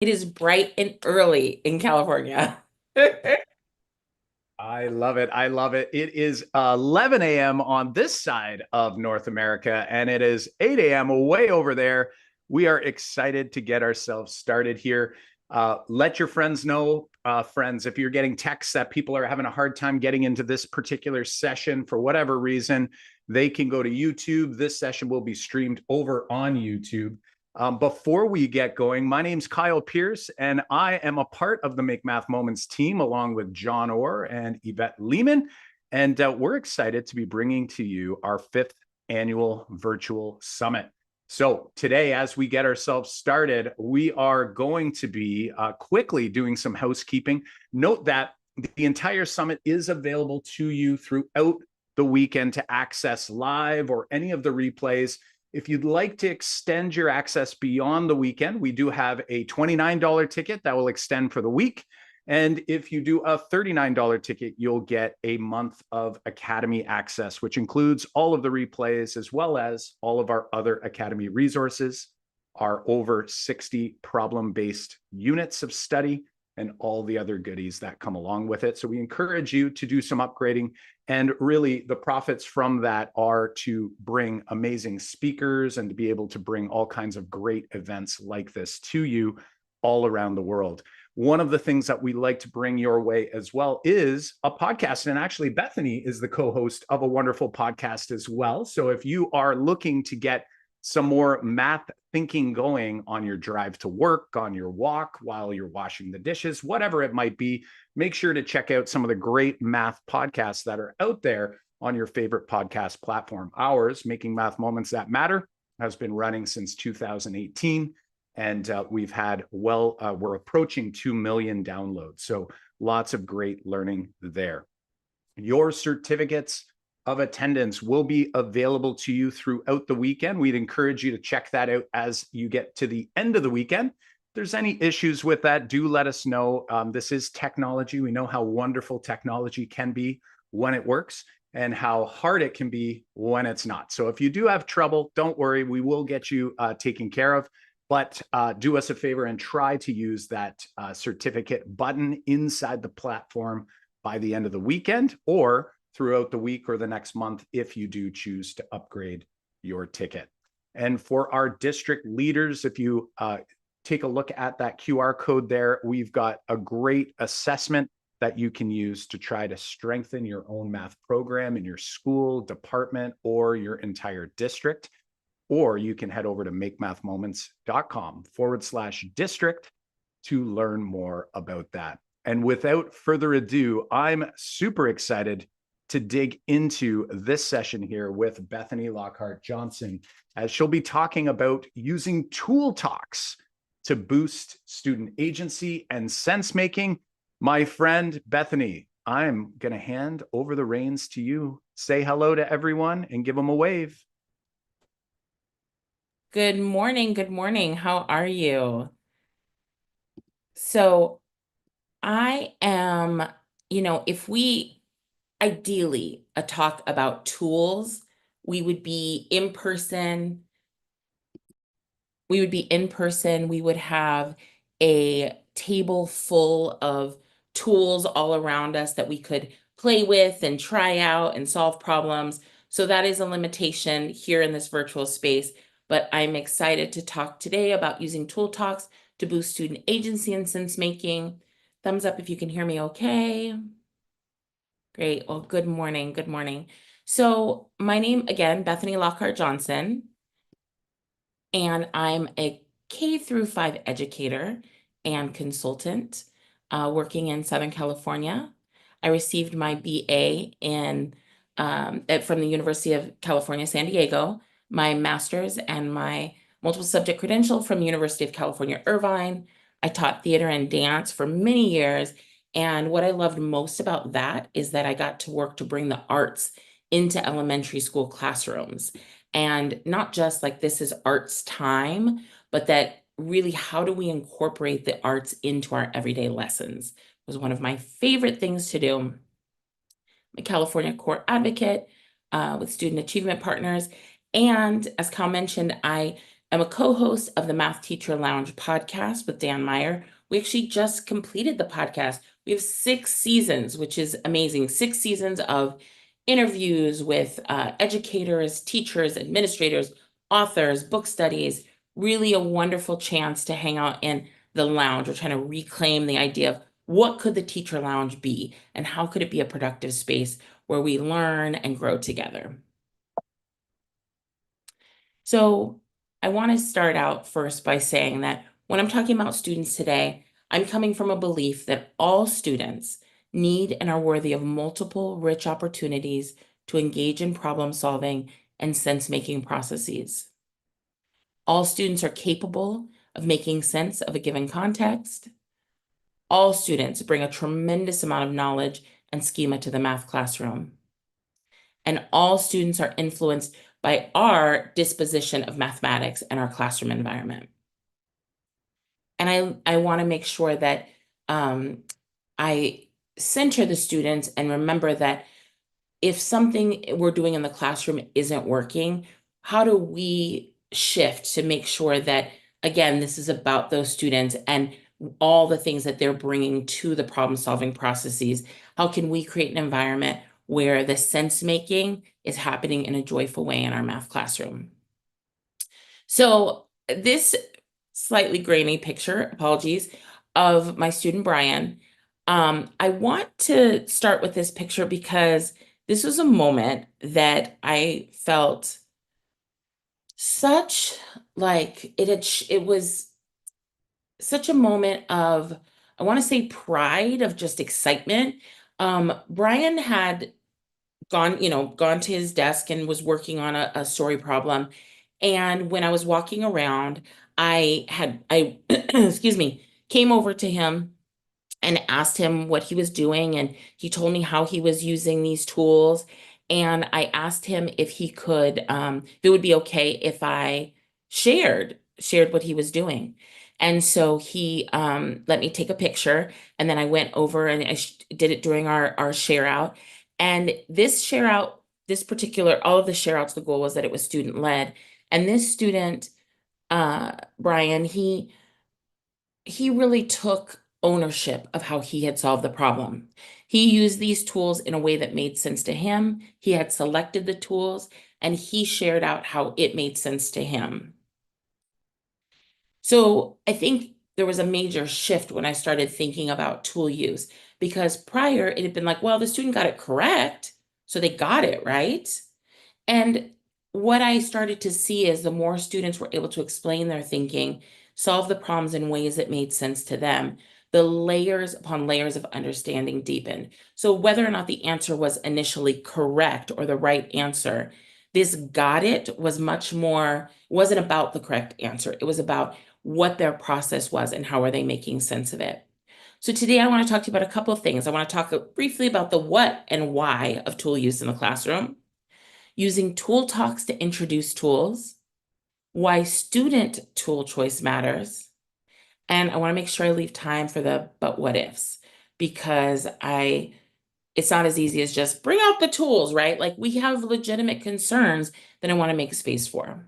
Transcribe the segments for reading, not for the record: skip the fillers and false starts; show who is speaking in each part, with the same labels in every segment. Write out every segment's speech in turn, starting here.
Speaker 1: It is bright and early in California.
Speaker 2: I love it. I love it. It is 11 a.m. on this side of North America, and it is 8 a.m. way over there. We are excited to get ourselves started here. Let your friends know, friends, if you're getting texts that people are having a hard time getting into this particular session for whatever reason, they can go to YouTube. This session will be streamed over on YouTube. Before we get going, my name's Kyle Pierce, and I am a part of the Make Math Moments team along with John Orr and Yvette Lehman. And we're excited to be bringing to you our fifth annual virtual summit. So today, as we get ourselves started, we are going to be quickly doing some housekeeping. Note that the entire summit is available to you throughout the weekend to access live or any of the replays. If you'd like to extend your access beyond the weekend, we do have a $29 ticket that will extend for the week. And if you do a $39 ticket, you'll get a month of Academy access, which includes all of the replays as well as all of our other Academy resources, our over 60 problem-based units of study, and all the other goodies that come along with it. So we encourage you to do some upgrading. And really, the profits from that are to bring amazing speakers and to be able to bring all kinds of great events like this to you all around the world. One of the things that we like to bring your way as well is a podcast. And actually, Bethany is the co-host of a wonderful podcast as well. So if you are looking to get some more math thinking going on your drive to work, on your walk, while you're washing the dishes, whatever it might be, make sure to check out some of the great math podcasts that are out there on your favorite podcast platform. Ours, Making Math Moments That Matter, has been running since 2018. And we're approaching 2 million downloads. So lots of great learning there. Your certificates of attendance will be available to you throughout the weekend. We'd encourage you to check that out as you get to the end of the weekend. If there's any issues with that, do let us know. This is technology. We know how wonderful technology can be when it works and how hard it can be when it's not. So if you do have trouble, don't worry. We will get you taken care of. But do us a favor and try to use that certificate button inside the platform by the end of the weekend or throughout the week or the next month if you do choose to upgrade your ticket. And for our district leaders, if you take a look at that QR code there, we've got a great assessment that you can use to try to strengthen your own math program in your school, department, or your entire district. Or you can head over to makemathmoments.com/district to learn more about that. And without further ado, I'm super excited to dig into this session here with Bethany Lockhart Johnson, as she'll be talking about using tool talks to boost student agency and sense making. My friend Bethany, I'm going to hand over the reins to you. Say hello to everyone and give them a wave.
Speaker 1: Good morning. Good morning. How are you? So I am, if we ideally a talk about tools, we would be in person. We would be in person. We would have a table full of tools all around us that we could play with and try out and solve problems. So that is a limitation here in this virtual space. But I'm excited to talk today about using tool talks to boost student agency and sense making. Thumbs up if you can hear me okay. Great. Well, good morning. Good morning. So my name, again, Bethany Lockhart Johnson, and I'm a K-5 educator and consultant working in Southern California. I received my BA from the University of California, San Diego, my master's and my multiple subject credential from University of California, Irvine. I taught theater and dance for many years. And what I loved most about that is that I got to work to bring the arts into elementary school classrooms. And not just like this is arts time, but that really how do we incorporate the arts into our everyday lessons was one of my favorite things to do. I'm a California Court advocate with student achievement partners. And as Cal mentioned, I I'm a co-host of the Math Teacher Lounge podcast with Dan Meyer. We actually just completed the podcast. We have 6 seasons, which is amazing. 6 seasons of interviews with educators, teachers, administrators, authors, book studies. Really a wonderful chance to hang out in the lounge. We're trying to reclaim the idea of what could the teacher lounge be and how could it be a productive space where we learn and grow together. So I want to start out first by saying that when I'm talking about students today, I'm coming from a belief that all students need and are worthy of multiple rich opportunities to engage in problem solving and sense-making processes. All students are capable of making sense of a given context. All students bring a tremendous amount of knowledge and schema to the math classroom. And all students are influenced by our disposition of mathematics and our classroom environment. And I want to make sure that I center the students and remember that if something we're doing in the classroom isn't working, how do we shift to make sure that, again, this is about those students and all the things that they're bringing to the problem-solving processes? How can we create an environment where the sense making is happening in a joyful way in our math classroom? So this slightly grainy picture, apologies, of my student Brian. I want to start with this picture because this was a moment that I felt such like it was such a moment of, I want to say pride, of just excitement. Brian had gone to his desk and was working on a story problem. And when I was walking around, excuse me, came over to him and asked him what he was doing. And he told me how he was using these tools. And I asked him if he could, if it would be okay if I shared what he was doing. And so he let me take a picture. And then I went over and I did it during our share out. And this share out, this particular, all of the share outs, the goal was that it was student led. And this student, Brian, he really took ownership of how he had solved the problem. He used these tools in a way that made sense to him. He had selected the tools and he shared out how it made sense to him. So I think there was a major shift when I started thinking about tool use, because prior it had been like, well, the student got it correct, so they got it right. And what I started to see is the more students were able to explain their thinking, solve the problems in ways that made sense to them, the layers upon layers of understanding deepened. So whether or not the answer was initially correct or the right answer, this got it was much more, wasn't about the correct answer. It was about what their process was and how are they making sense of it. So today I want to talk to you about a couple of things. I want to talk briefly about the what and why of tool use in the classroom, using tool talks to introduce tools, why student tool choice matters, and I want to make sure I leave time for the but what ifs, because it's not as easy as just bring out the tools, right? Like we have legitimate concerns that I want to make space for.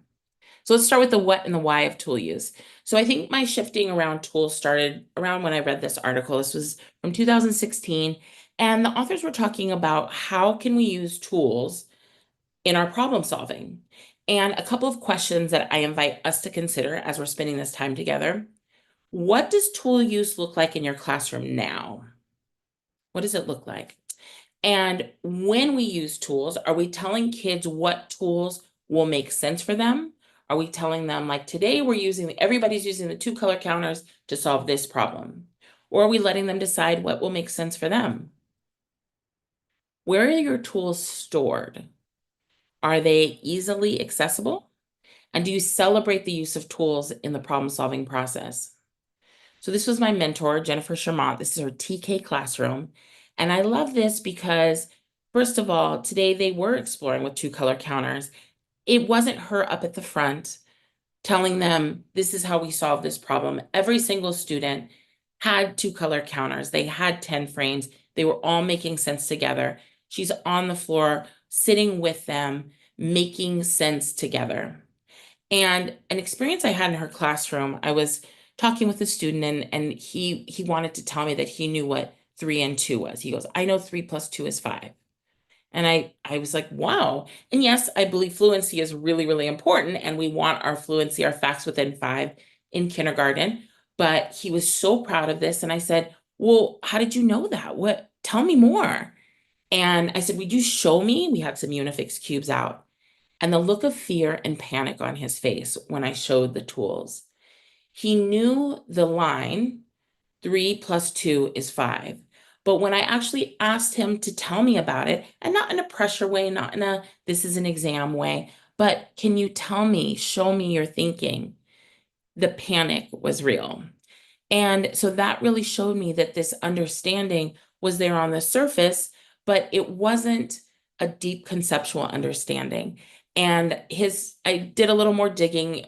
Speaker 1: So let's start with the what and the why of tool use. So I think my shifting around tools started around when I read this article. This was from 2016, and the authors were talking about how can we use tools in our problem solving. And a couple of questions that I invite us to consider as we're spending this time together. What does tool use look like in your classroom now? What does it look like? And when we use tools, are we telling kids what tools will make sense for them? Are we telling them, like, today everybody's using the 2-color counters to solve this problem? Or are we letting them decide what will make sense for them? Where are your tools stored? Are they easily accessible? And do you celebrate the use of tools in the problem-solving process? So this was my mentor, Jennifer Shermont. This is her TK classroom. And I love this because, first of all, today they were exploring with 2-color counters. It wasn't her up at the front telling them, this is how we solve this problem. Every single student had 2-color counters. They had 10 frames. They were all making sense together. She's on the floor, sitting with them, making sense together. And an experience I had in her classroom, I was talking with a student and he wanted to tell me that he knew what 3 and 2 was. He goes, I know 3 plus 2 is 5. And I was like, wow. And yes, I believe fluency is really, really important. And we want our fluency, our facts within 5 in kindergarten. But he was so proud of this. And I said, well, how did you know that? What? Tell me more. And I said, would you show me? We had some Unifix cubes out. And the look of fear and panic on his face when I showed the tools. He knew the line 3 plus 2 is 5. But when I actually asked him to tell me about it, and not in a pressure way, not in a this is an exam way, but can you tell me, show me your thinking? The panic was real. And so that really showed me that this understanding was there on the surface, but it wasn't a deep conceptual understanding. And I did a little more digging,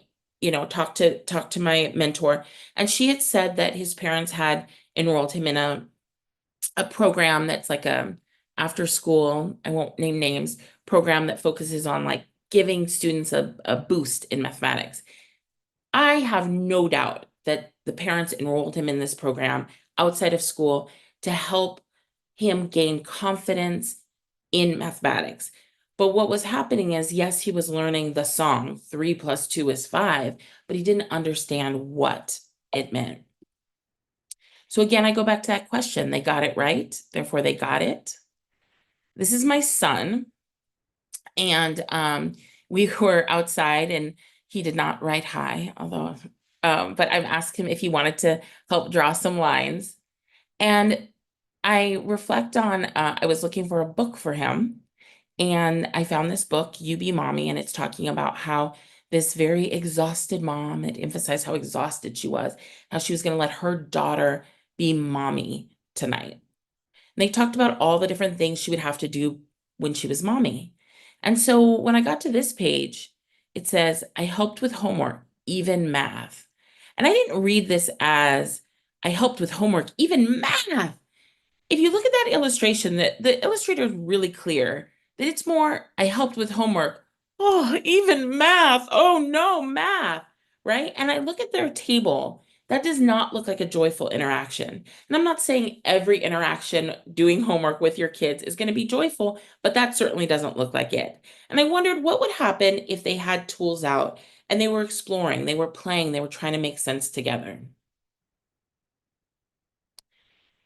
Speaker 1: talk to my mentor, and she had said that his parents had enrolled him in a program that's like a after school, I won't name names, program that focuses on like giving students a boost in mathematics. I have no doubt that the parents enrolled him in this program outside of school to help him gain confidence in mathematics. But what was happening is, yes, he was learning the song 3 plus 2 is 5, but he didn't understand what it meant. So again, I go back to that question. They got it right, therefore they got it. This is my son, and we were outside and he did not write high, although but I've asked him if he wanted to help draw some lines. And I reflect on I was looking for a book for him, and I found this book, You Be Mommy, and it's talking about how this very exhausted mom, it emphasized how exhausted she was, how she was going to let her daughter be mommy tonight. And they talked about all the different things she would have to do when she was mommy. And so when I got to this page, it says, I helped with homework, even math. And I didn't read this as I helped with homework, even math. If you look at that illustration, the illustrator is really clear that it's more, I helped with homework. Oh, even math. Oh no, math. Right? And I look at their table. That does not look like a joyful interaction. And I'm not saying every interaction doing homework with your kids is going to be joyful, but that certainly doesn't look like it. And I wondered what would happen if they had tools out and they were exploring, they were playing, they were trying to make sense together.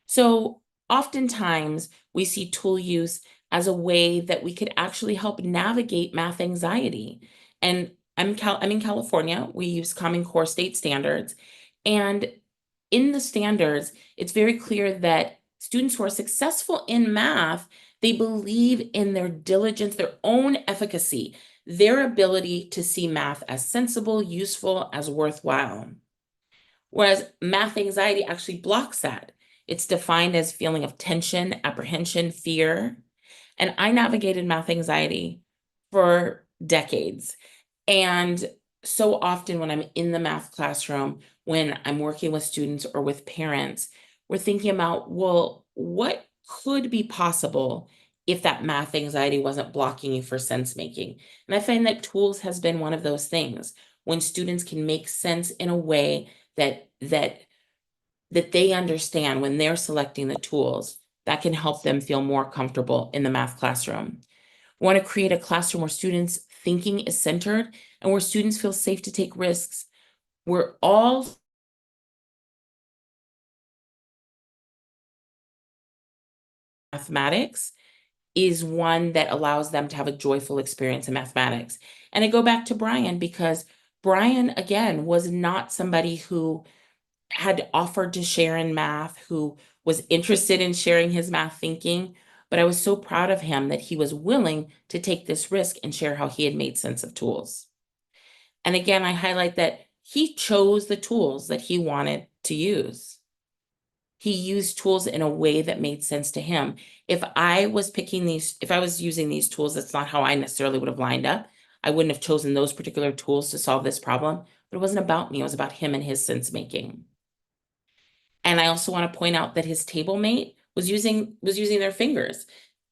Speaker 1: So oftentimes we see tool use as a way that we could actually help navigate math anxiety. And I'm in California. We use Common Core state standards. And in the standards, it's very clear that students who are successful in math, they believe in their diligence, their own efficacy, their ability to see math as sensible, useful, as worthwhile. Whereas math anxiety actually blocks that. It's defined as feeling of tension, apprehension, fear. And I navigated math anxiety for decades. And so often when I'm in the math classroom, when I'm working with students or with parents, we're thinking about, well, what could be possible if that math anxiety wasn't blocking you for sense making? And I find that tools has been one of those things when students can make sense in a way that they understand when they're selecting the tools that can help them feel more comfortable in the math classroom. We want to create a classroom where students' thinking is centered and where students feel safe to take risks. We're all mathematics is one that allows them to have a joyful experience in mathematics. And I go back to Brian because Brian, again, was not somebody who had offered to share in math, who was interested in sharing his math thinking. But I was so proud of him that he was willing to take this risk and share how he had made sense of tools. And again, I highlight that he chose the tools that he wanted to use. He used tools in a way that made sense to him. If I was using these tools, that's not how I necessarily would have lined up. I wouldn't have chosen those particular tools to solve this problem, but it wasn't about me. It was about him and his sense making. And I also want to point out that his table mate was using their fingers.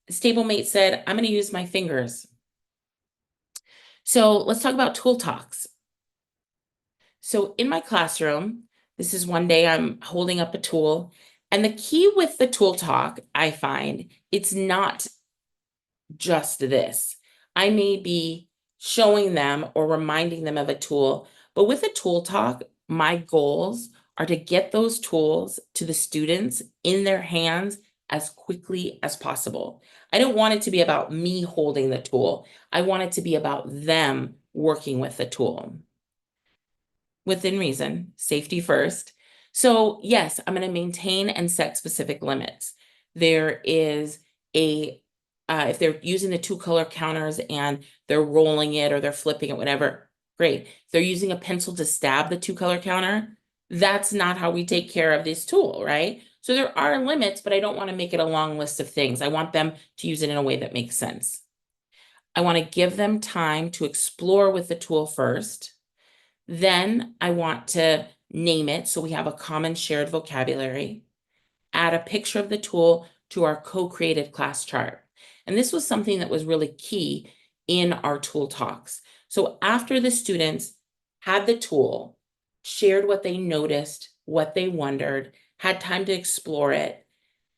Speaker 1: His table mate said, I'm going to use my fingers. So let's talk about tool talks. So in my classroom, this is one day I'm holding up a tool, and the key with the tool talk, I find, it's not just this. I may be showing them or reminding them of a tool, but with a tool talk, my goals are to get those tools to the students in their hands as quickly as possible. I don't want it to be about me holding the tool. I want it to be about them working with the tool within reason, safety first. So yes, I'm going to maintain and set specific limits. There is a, if they're using the two color counters and they're rolling it or they're flipping it, whatever, great. If they're using a pencil to stab the two color counter, that's not how we take care of this tool, right? So there are limits, but I don't want to make it a long list of things. I want them to use it in a way that makes sense. I want to give them time to explore with the tool first. Then I want to name it so we have a common shared vocabulary, add a picture of the tool to our co-created class chart. And this was something that was really key in our tool talks. So after the students had the tool, shared what they noticed, what they wondered, had time to explore it,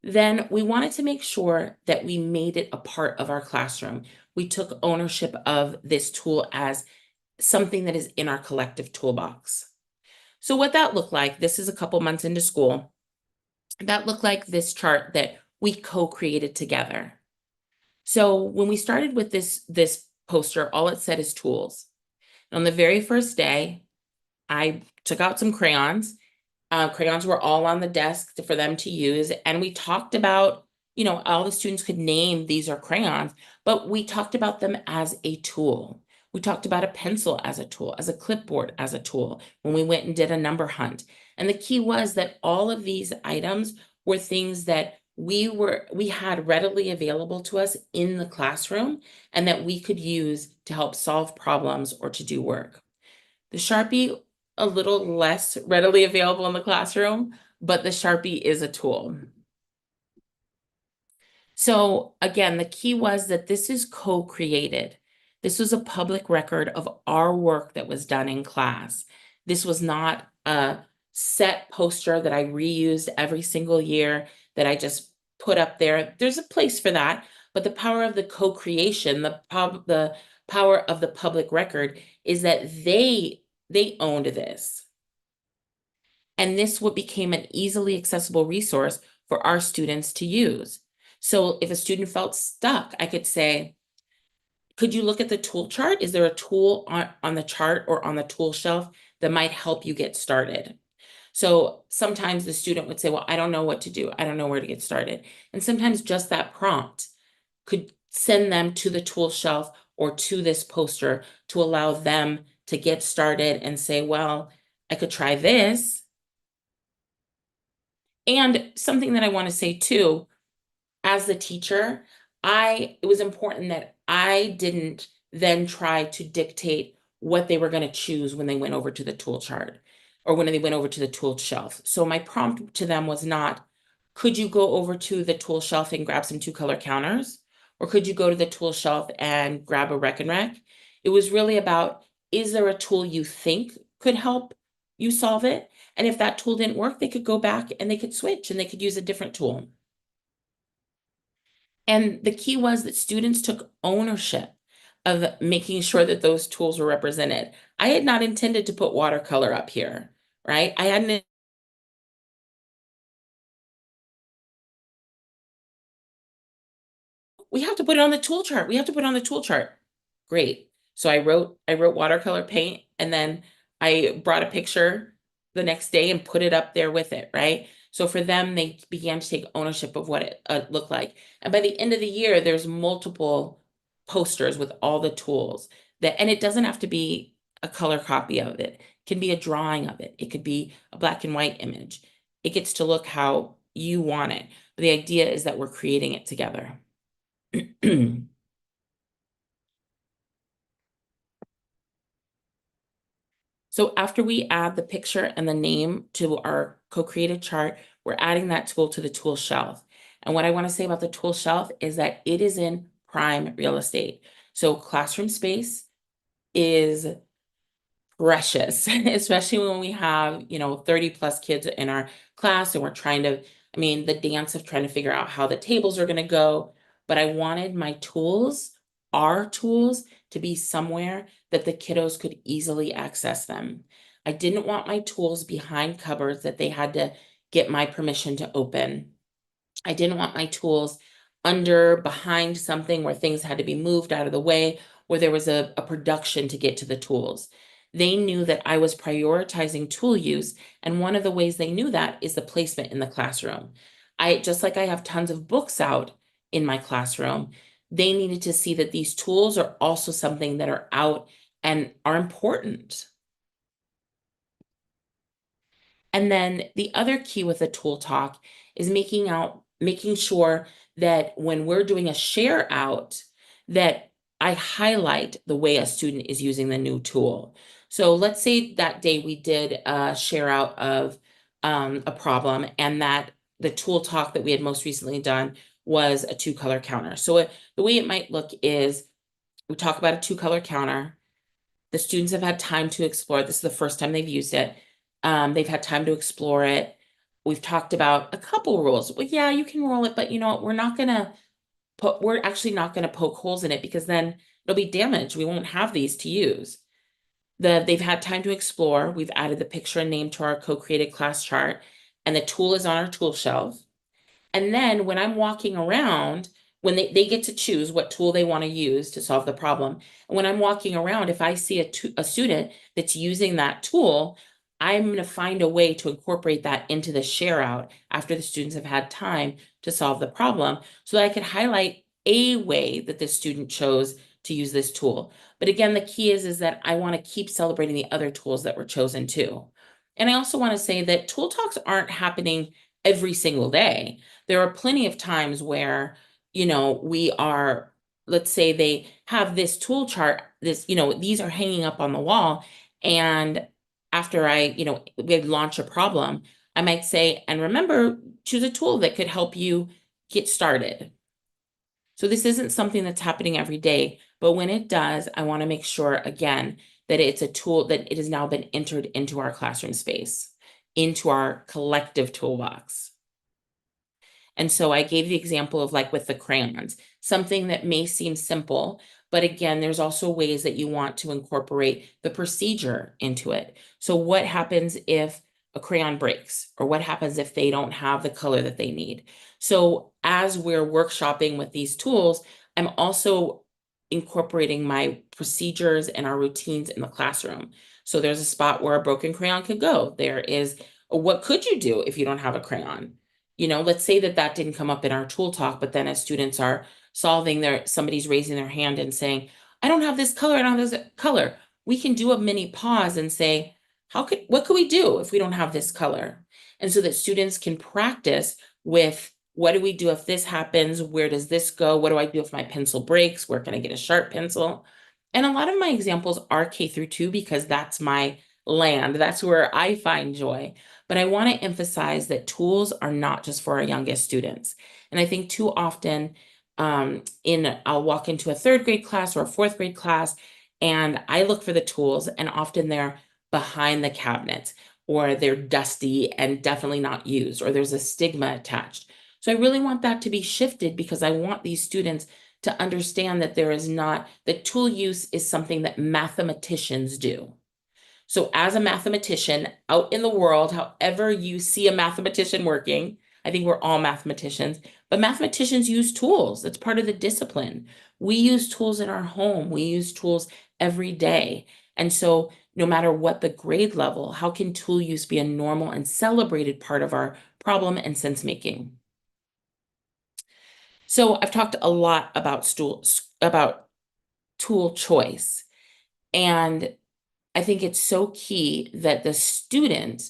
Speaker 1: then we wanted to make sure that we made it a part of our classroom. We took ownership of this tool as something that is in our collective toolbox. So what that looked like, this is a couple months into school, that looked like this chart that we co-created together. So when we started with this poster, all it said is tools. And on the very first day, I took out some crayons. Crayons were all on the desk for them to use. And we talked about, all the students could name these are crayons, but we talked about them as a tool. We talked about a pencil as a tool, as a clipboard as a tool when we went and did a number hunt. And the key was that all of these items were things that we had readily available to us in the classroom and that we could use to help solve problems or to do work. The Sharpie, a little less readily available in the classroom, but the Sharpie is a tool. So again, the key was that this is co-created. This was a public record of our work that was done in class. This was not a set poster that I reused every single year that I just put up there. There's a place for that, but the power of the co-creation, the power of the public record is that they owned this. And this what became an easily accessible resource for our students to use. So if a student felt stuck, I could say, could you look at the tool chart? Is there a tool on the chart or on the tool shelf that might help you get started? So sometimes the student would say, well, I don't know what to do. I don't know where to get started. And sometimes just that prompt could send them to the tool shelf or to this poster to allow them to get started and say, well, I could try this. And something that I want to say too, as the teacher, it was important that I didn't then try to dictate what they were going to choose when they went over to the tool chart or when they went over to the tool shelf. So my prompt to them was not, could you go over to the tool shelf and grab some two color counters? Or could you go to the tool shelf and grab a rec and rec? It was really about, is there a tool you think could help you solve it? And if that tool didn't work, they could go back and they could switch and they could use a different tool. And the key was that students took ownership of making sure that those tools were represented. I had not intended to put watercolor up here, right? I hadn't. We have to put it on the tool chart. We have to put it on the tool chart. Great. So I wrote watercolor paint and then I brought a picture the next day and put it up there with it, right? So for them, they began to take ownership of what it looked like. And by the end of the year, there's multiple posters with all the tools and it doesn't have to be a color copy of it. It can be a drawing of it. It could be a black and white image. It gets to look how you want it. But the idea is that we're creating it together. So after we add the picture and the name to our co-created chart, we're adding that tool to the tool shelf. And what I want to say about the tool shelf is that it is in prime real estate. So classroom space is precious, especially when we have, 30 plus kids in our class and we're trying to, I mean, the dance of trying to figure out how the tables are going to go. But I wanted my tools, our tools, to be somewhere that the kiddos could easily access them. I didn't want my tools behind cupboards that they had to get my permission to open. I didn't want my tools under, behind something where things had to be moved out of the way, where there was a production to get to the tools. They knew that I was prioritizing tool use, and one of the ways they knew that is the placement in the classroom. Just like I have tons of books out in my classroom, they needed to see that these tools are also something that are out and are important. And then the other key with a tool talk is making sure that when we're doing a share out, that I highlight the way a student is using the new tool. So let's say that day we did a share out of a problem, and that the tool talk that we had most recently done was a two-color counter. So the way it might look is we talk about a two-color counter. The students have had time to explore. This is the first time they've used it. They've had time to explore it. We've talked about a couple rules. Well, yeah, you can roll it, but you know what? We're actually not gonna poke holes in it because then it'll be damaged. We won't have these to use. They've had time to explore. We've added the picture and name to our co-created class chart, and the tool is on our tool shelf. And then when I'm walking around, when they get to choose what tool they want to use to solve the problem. And when I'm walking around, if I see a student that's using that tool, I'm going to find a way to incorporate that into the share out after the students have had time to solve the problem so that I could highlight a way that the student chose to use this tool. But again, the key is that I want to keep celebrating the other tools that were chosen too. And I also want to say that tool talks aren't happening every single day. There are plenty of times where, we are, let's say they have this tool chart, these are hanging up on the wall. And after we launch a problem, I might say, and remember, choose a tool that could help you get started. So this isn't something that's happening every day, but when it does, I want to make sure again that it's a tool that it has now been entered into our classroom space, into our collective toolbox. And so I gave the example of like with the crayons, something that may seem simple, but again, there's also ways that you want to incorporate the procedure into it. So what happens if a crayon breaks, or what happens if they don't have the color that they need? So as we're workshopping with these tools, I'm also incorporating my procedures and our routines in the classroom. So there's a spot where a broken crayon could go. There is, what could you do if you don't have a crayon? Let's say that didn't come up in our tool talk, but then as students are solving somebody's raising their hand and saying, I don't have this color, I don't have this color. We can do a mini pause and say, what could we do if we don't have this color? And so that students can practice with, what do we do if this happens? Where does this go? What do I do if my pencil breaks? Where can I get a sharp pencil? And a lot of my examples are K-2 because that's my land. That's where I find joy. But I want to emphasize that tools are not just for our youngest students. And I think too often, I'll walk into a third grade class or a fourth grade class, and I look for the tools, and often they're behind the cabinets, or they're dusty and definitely not used, or there's a stigma attached. So I really want that to be shifted because I want these students to understand that that tool use is something that mathematicians do. So as a mathematician out in the world, however you see a mathematician working, I think we're all mathematicians, but mathematicians use tools. That's part of the discipline. We use tools in our home. We use tools every day. And so no matter what the grade level, how can tool use be a normal and celebrated part of our problem and sense making? So I've talked a lot about tool choice, and I think it's so key that the student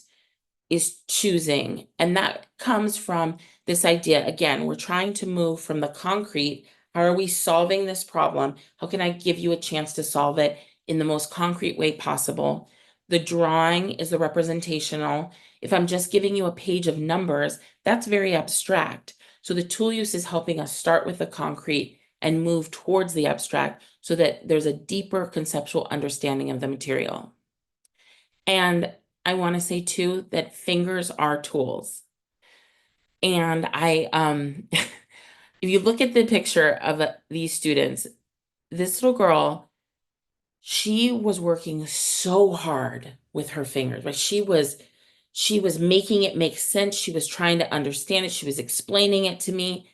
Speaker 1: is choosing. And that comes from this idea. Again, we're trying to move from the concrete. How are we solving this problem? How can I give you a chance to solve it in the most concrete way possible? The drawing is the representational. If I'm just giving you a page of numbers, that's very abstract. So the tool use is helping us start with the concrete and move towards the abstract so that there's a deeper conceptual understanding of the material. And I want to say too that fingers are tools. And if you look at the picture of these students, this little girl, she was working so hard with her fingers, right? She was making it make sense. She was trying to understand it. She was explaining it to me.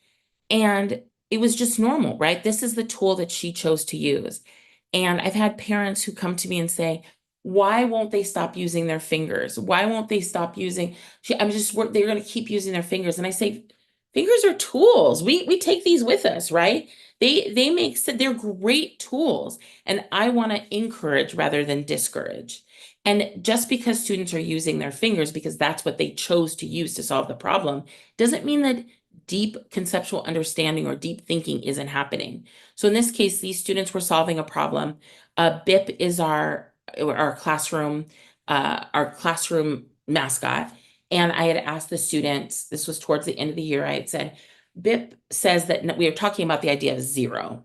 Speaker 1: And it was just normal, right? This is the tool that she chose to use. And I've had parents who come to me and say, why won't they stop using their fingers? Why won't they stop using? They're going to keep using their fingers. And I say, fingers are tools. We take these with us, right? They're great tools. And I want to encourage rather than discourage. And just because students are using their fingers because that's what they chose to use to solve the problem, doesn't mean that deep conceptual understanding or deep thinking isn't happening. So in this case, these students were solving a problem. BIP is our classroom mascot. And I had asked the students, this was towards the end of the year, I had said, BIP says that we are talking about the idea of zero.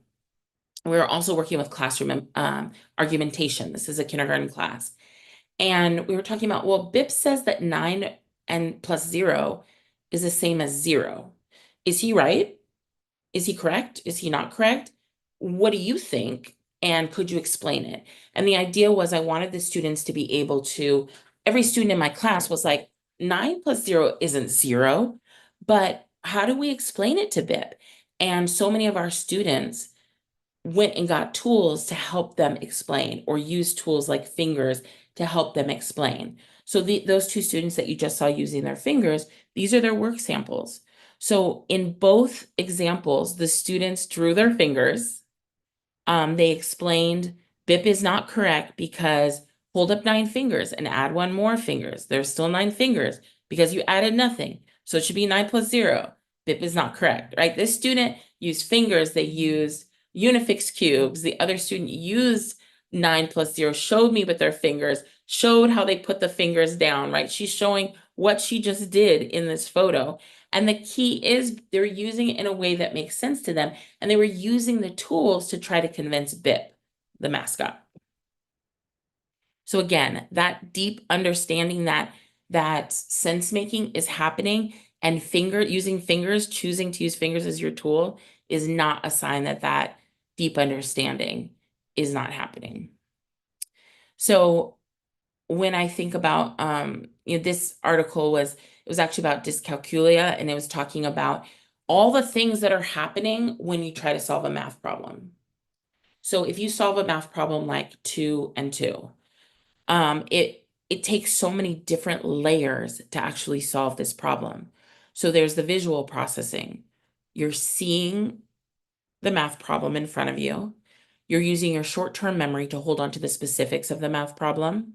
Speaker 1: We were also working with classroom argumentation. This is a kindergarten class. And we were talking about, well, BIP says that 9 and plus 0 is the same as 0. Is he right? Is he correct? Is he not correct? What do you think? And could you explain it? And the idea was I wanted the students to be able to, every student in my class was like, 9 plus 0 isn't 0, but how do we explain it to BIP? And so many of our students went and got tools to help them explain or use tools like fingers to help them explain. So those two students that you just saw using their fingers, these are their work samples. So in both examples, the students drew their fingers. They explained BIP is not correct because hold up 9 fingers and add one more fingers. There's still 9 fingers because you added nothing. So it should be 9 plus 0. BIP is not correct, right? This student used fingers. They used unifix cubes. The other student used 9 plus 0, showed me with their fingers, showed how they put the fingers down, right? She's showing what she just did in this photo. And the key is they're using it in a way that makes sense to them. And they were using the tools to try to convince BIP, the mascot. So again, that deep understanding that sense making is happening and using fingers, choosing to use fingers as your tool is not a sign that deep understanding is not happening. So when I think about this article was actually about dyscalculia, and it was talking about all the things that are happening when you try to solve a math problem. So if you solve a math problem like 2 and 2, it takes so many different layers to actually solve this problem. So there's the visual processing. You're seeing the math problem in front of you. You're using your short-term memory to hold on to the specifics of the math problem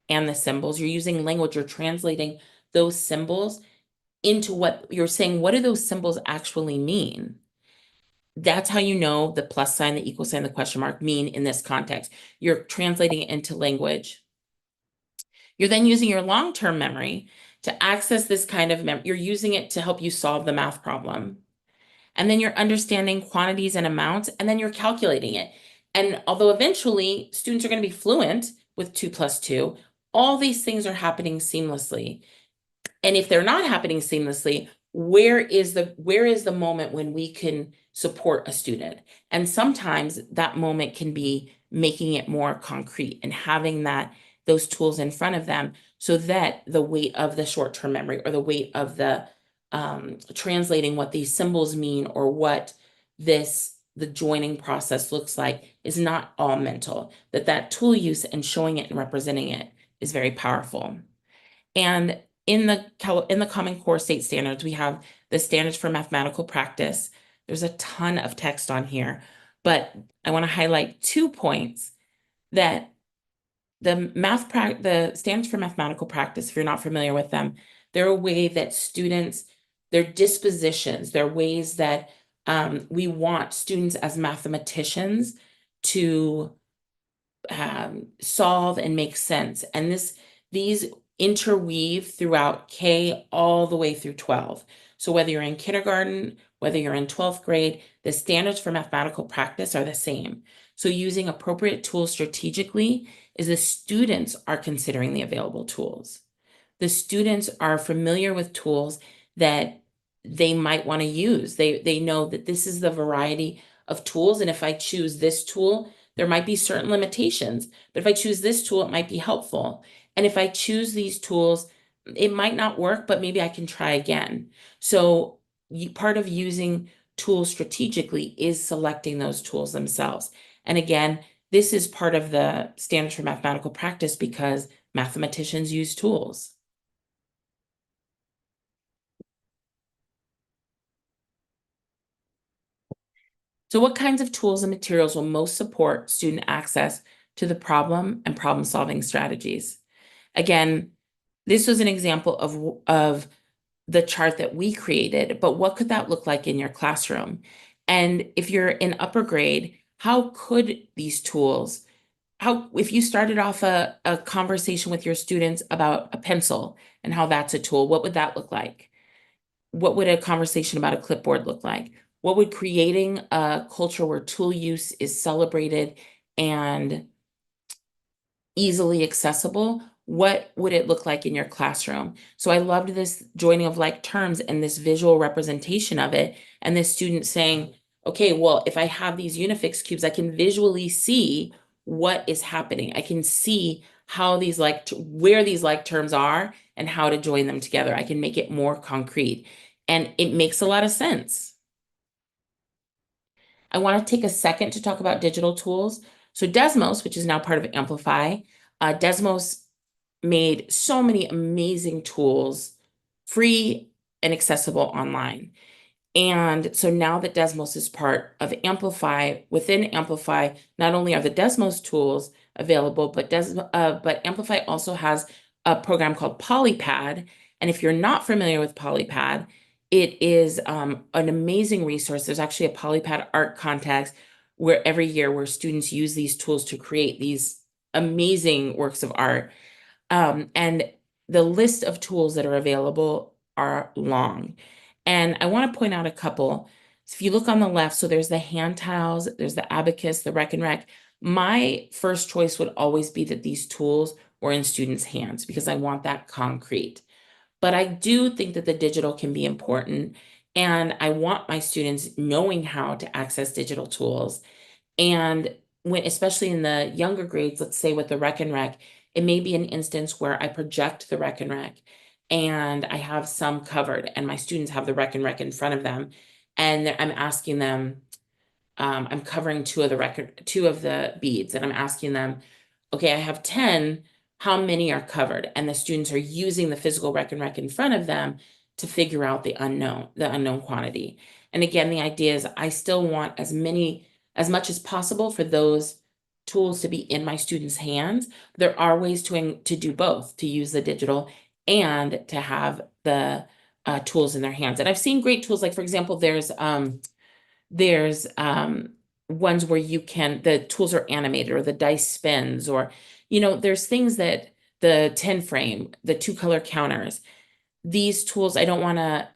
Speaker 1: and the symbols. You're using language. You're translating those symbols into what you're saying. What do those symbols actually mean? That's how you know the plus sign, the equal sign, the question mark mean in this context. You're translating it into language. You're then using your long-term memory to access this kind of memory. You're using it to help you solve the math problem. And then you're understanding quantities and amounts, and then you're calculating it. And although eventually students are going to be fluent with 2 plus 2, all these things are happening seamlessly. And if they're not happening seamlessly, where is the moment when we can support a student? And sometimes that moment can be making it more concrete and having those tools in front of them so that the weight of the short-term memory or the weight of the translating what these symbols mean or what the joining process looks like is not all mental, that tool use and showing it and representing it is very powerful. And in the Common Core state standards, we have the standards for mathematical practice. There's a ton of text on here, but I want to highlight 2 points that the standards for mathematical practice, if you're not familiar with them, they're a way that students, their dispositions, they're ways that we want students as mathematicians to solve and make sense. And these interweave throughout K all the way through 12. So whether you're in kindergarten, whether you're in 12th grade, the standards for mathematical practice are the same. So using appropriate tools strategically is the students are considering the available tools. The students are familiar with tools that they might want to use. They know that this is the variety of tools, and if I choose this tool, there might be certain limitations. But if I choose this tool, it might be helpful. And if I choose these tools, it might not work, but maybe I can try again. So part of using tools strategically is selecting those tools themselves. And again, this is part of the standards for mathematical practice because mathematicians use tools. So what kinds of tools and materials will most support student access to the problem and problem-solving strategies? Again, this was an example of the chart that we created, but what could that look like in your classroom? And if you're in upper grade, how could these tools, if you started off a conversation with your students about a pencil and how that's a tool, what would that look like? What would a conversation about a clipboard look like? What would creating a culture where tool use is celebrated and easily accessible, what would it look like in your classroom? So I loved this joining of like terms and this visual representation of it, and this student saying, okay, well, if I have these Unifix cubes, I can visually see what is happening. I can see how these where these like terms are and how to join them together. I can make it more concrete. And it makes a lot of sense. I want to take a second to talk about digital tools. So Desmos, which is now part of Amplify, Desmos made so many amazing tools free and accessible online. And so now that Desmos is part of Amplify, within Amplify, not only are the Desmos tools available, but Amplify also has a program called Polypad. And if you're not familiar with Polypad, it is an amazing resource. There's actually a Polypad art contest where every year where students use these tools to create these amazing works of art. And the list of tools that are available are long. And I want to point out a couple. So if you look on the left, so there's the hand tiles, there's the abacus, the rec and rec. My first choice would always be that these tools were in students' hands because I want that concrete. But I do think that the digital can be important. And I want my students knowing how to access digital tools. And when, especially in the younger grades, let's say with the rec and rec, it may be an instance where I project the rec and rec and I have some covered and my students have the rec and rec in front of them. And I'm asking them, I'm covering two of the beads, and I'm asking them, okay, I have 10, how many are covered? And the students are using the physical rec and rec in front of them to figure out the unknown quantity. And again, the idea is I still want as much as possible for those tools to be in my students' hands. There are ways to do both, to use the digital and to have the tools in their hands. And I've seen great tools, like for example, there's ones where the tools are animated or the dice spins, or, there's things that the 10 frame, the 2-color counters, these tools, I don't want to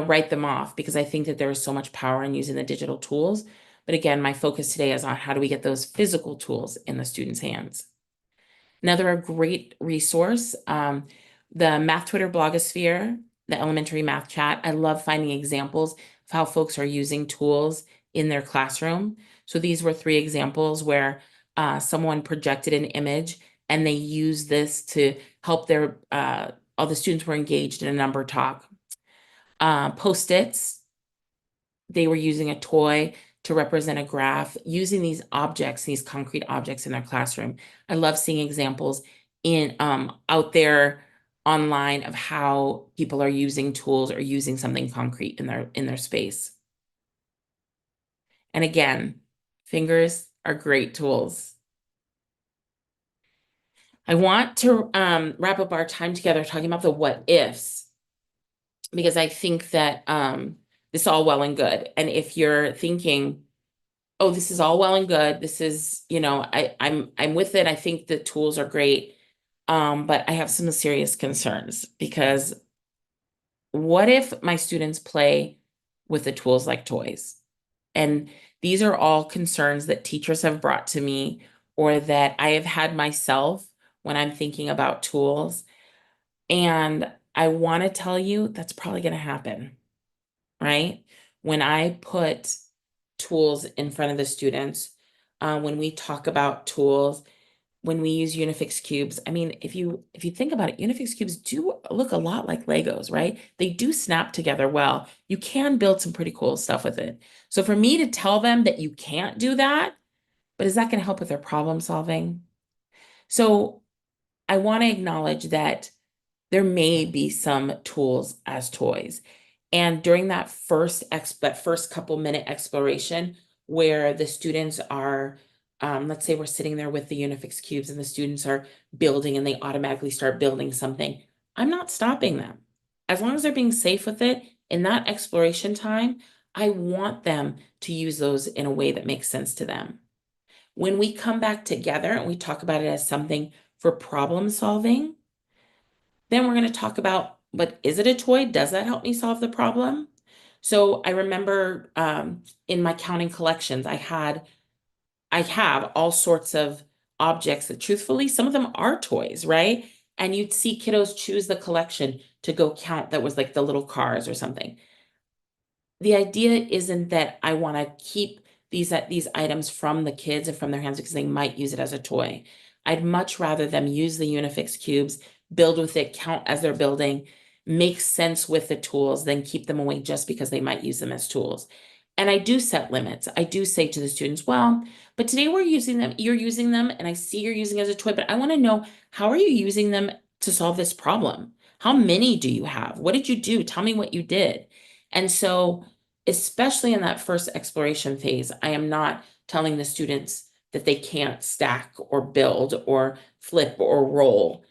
Speaker 1: write them off because I think that there is so much power in using the digital tools. But again, my focus today is on how do we get those physical tools in the students' hands. Another great resource, the Math Twitter blogosphere, the elementary math chat. I love finding examples of how folks are using tools in their classroom. So these were 3 examples where someone projected an image and they used this to help all the students were engaged in a number talk. Post-its, they were using a toy to represent a graph, using these objects, these concrete objects in their classroom. I love seeing examples in out there online of how people are using tools or using something concrete in their space. And again, fingers are great tools. I want to wrap up our time together talking about the what ifs, because I think that this is all well and good. And if you're thinking, oh, this is all well and good, this is, I'm with it. I think the tools are great. But I have some serious concerns because what if my students play with the tools like toys? And these are all concerns that teachers have brought to me or that I have had myself when I'm thinking about tools. And I want to tell you that's probably going to happen, right? When I put tools in front of the students, when we talk about tools, when we use Unifix cubes, I mean, if you think about it, Unifix cubes do look a lot like Legos, right? They do snap together well. You can build some pretty cool stuff with it. So for me to tell them that you can't do that, but is that going to help with their problem solving? So I want to acknowledge that there may be some tools as toys. And during that first couple minute exploration where the students are, let's say we're sitting there with the Unifix cubes and the students are building and they automatically start building something, I'm not stopping them. As long as they're being safe with it in that exploration time, I want them to use those in a way that makes sense to them. When we come back together and we talk about it as something for problem solving, then we're going to talk about, but is it a toy? Does that help me solve the problem? So I remember in my counting collections, I have all sorts of objects that truthfully, some of them are toys, right? And you'd see kiddos choose the collection to go count that was like the little cars or something. The idea isn't that I want to keep these items from the kids and from their hands because they might use it as a toy. I'd much rather them use the Unifix cubes, build with it, count as they're building, make sense with the tools, than keep them away just because they might use them as tools. And I do set limits. I do say to the students, well, but today we're using them, you're using them, and I see you're using it as a toy, but I want to know, how are you using them to solve this problem? How many do you have? What did you do? Tell me what you did. And so especially in that first exploration phase, I am not telling the students that they can't stack or build or flip or roll.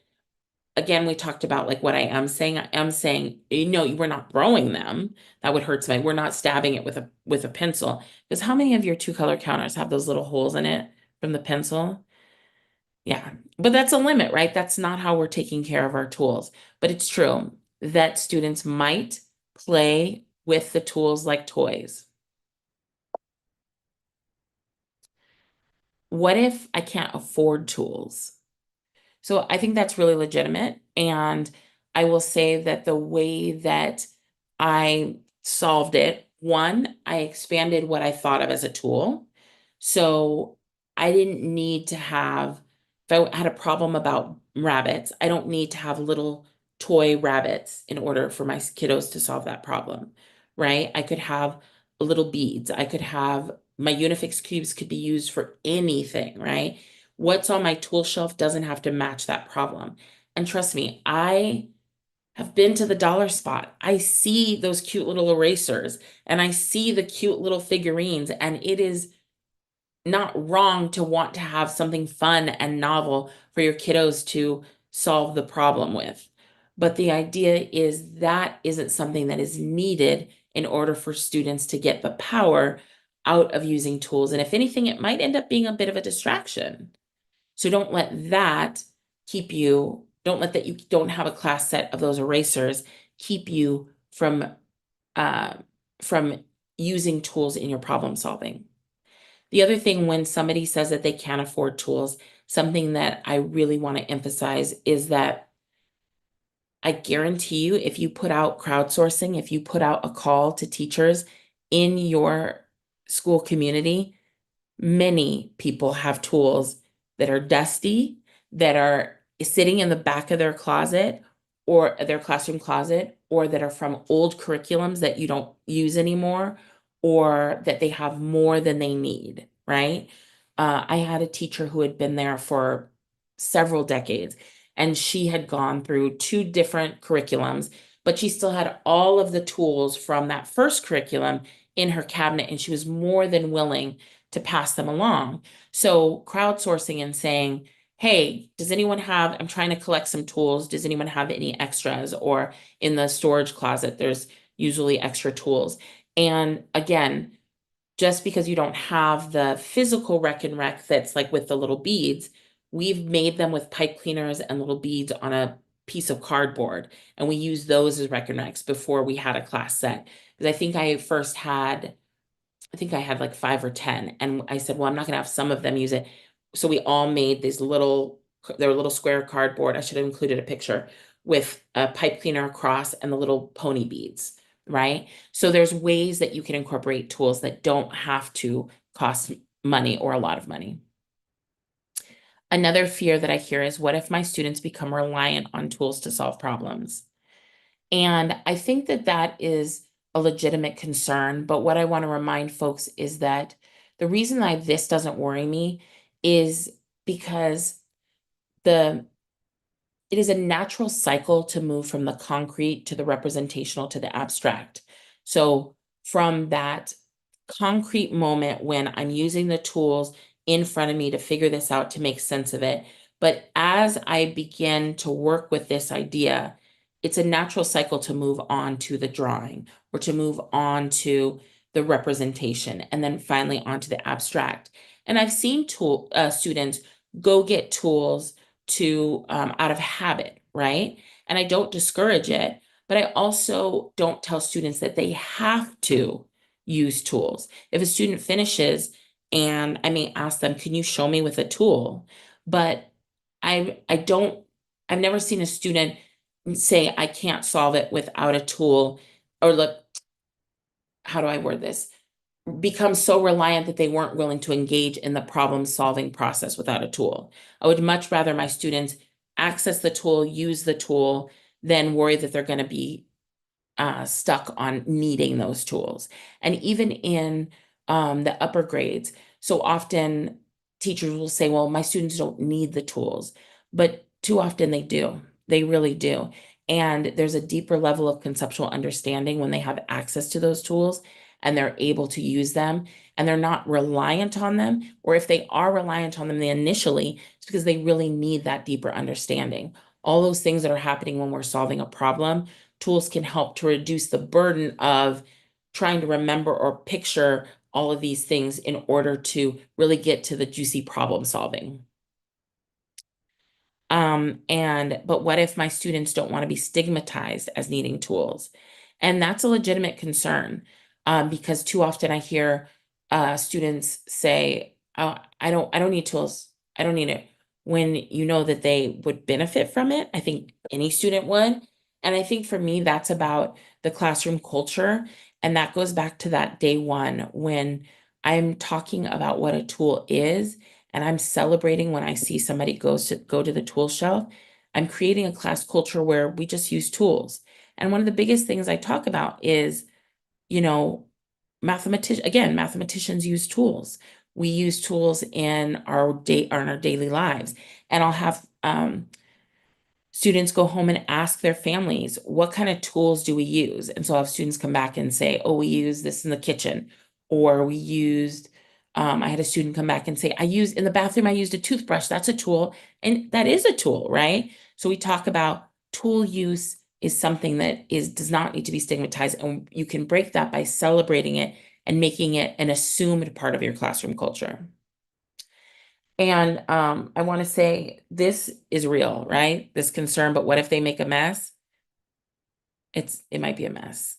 Speaker 1: Again, we talked about like what I am saying. I am saying, we're not throwing them. That would hurt somebody. We're not stabbing it with a pencil. Because how many of your two color counters have those little holes in it from the pencil? Yeah. But that's a limit, right? That's not how we're taking care of our tools. But it's true that students might play with the tools like toys. What if I can't afford tools? So I think that's really legitimate. And I will say that the way that I solved it, one, I expanded what I thought of as a tool. So I didn't need to have, if I had a problem about rabbits, I don't need to have little toy rabbits in order for my kiddos to solve that problem, right? I could have little beads. I could have my Unifix cubes could be used for anything, right? What's on my tool shelf doesn't have to match that problem. And trust me, I have been to the dollar spot. I see those cute little erasers and I see the cute little figurines, and it is not wrong to want to have something fun and novel for your kiddos to solve the problem with. But the idea is that isn't something that is needed in order for students to get the power out of using tools. And if anything, it might end up being a bit of a distraction. So don't let that don't let that you don't have a class set of those erasers keep you uh, from using tools in your problem solving. The other thing, when somebody says that they can't afford tools, something that I really want to emphasize is that I guarantee you, if you put out crowdsourcing, if you put out a call to teachers in your school community, many people have tools that are dusty, that are sitting in the back of their closet or their classroom closet, or that are from old curriculums that you don't use anymore, or that they have more than they need, right? I had a teacher who had been there for several decades, and she had gone through two different curriculums, but she still had all of the tools from that first curriculum in her cabinet, and she was more than willing to pass them along. So crowdsourcing and saying, hey, does anyone have, I'm trying to collect some tools. Does anyone have any extras? Or in the storage closet, there's usually extra tools. And again, just because you don't have the physical rec and rec that's like with the little beads, we've made them with pipe cleaners and little beads on a piece of cardboard. And we use those as rec and recs before we had a class set. Because I think I had like 5 or 10. And I said, well, I'm not going to have some of them use it. so we all made these little, they were little square cardboard. I should have included a picture with a pipe cleaner across and the little pony beads, right? So there's ways that you can incorporate tools that don't have to cost money or a lot of money. Another fear that I hear is, what if my students become reliant on tools to solve problems? And I think that that is a legitimate concern. But what I want to remind folks is that the reason why this doesn't worry me is because the it is a natural cycle to move from the concrete to the representational to the abstract. So from that concrete moment when I'm using the tools in front of me to figure this out, to make sense of it. But as I begin to work with this idea, it's a natural cycle to move on to the drawing or to move on to the representation and then finally onto the abstract. And I've seen students go get tools to out of habit, right? And I don't discourage it, but I also don't tell students that they have to use tools. If a student finishes and I may ask them, can you show me with a tool? But I don't, I've never seen a student say, I can't solve it without a tool, or look, how do I word this? Become so reliant that they weren't willing to engage in the problem solving process without a tool. I would much rather my students access the tool, use the tool, than worry that they're going to be stuck on needing those tools. And even in the upper grades, so often teachers will say, well, my students don't need the tools, but too often they do. They really do. And there's a deeper level of conceptual understanding when they have access to those tools and they're able to use them and they're not reliant on them. Or if they are reliant on them initially, it's because they really need that deeper understanding. All those things that are happening when we're solving a problem, tools can help to reduce the burden of trying to remember or picture all of these things in order to really get to the juicy problem solving. But what if my students don't want to be stigmatized as needing tools? And that's a legitimate concern, because too often I hear students say, oh, I don't need tools. I don't need it. When you know that they would benefit from it, I think any student would. And I think for me, that's about the classroom culture. And that goes back to that day one when I'm talking about what a tool is and I'm celebrating when I see somebody go to the tool shelf. I'm creating a class culture where we just use tools. And one of the biggest things I talk about is, you know, mathematicians use tools. We use tools in our daily lives. And I'll have students go home and ask their families, what kind of tools do we use? And so I'll have students come back and say, oh, we use this in the kitchen, or we used, I had a student come back and say, in the bathroom, I used a toothbrush. That's a tool. And that is a tool, right? So we talk about tool use is something that does not need to be stigmatized. And you can break that by celebrating it and making it an assumed part of your classroom culture. And I want to say this is real, right? This concern, but what if they make a mess? It might be a mess.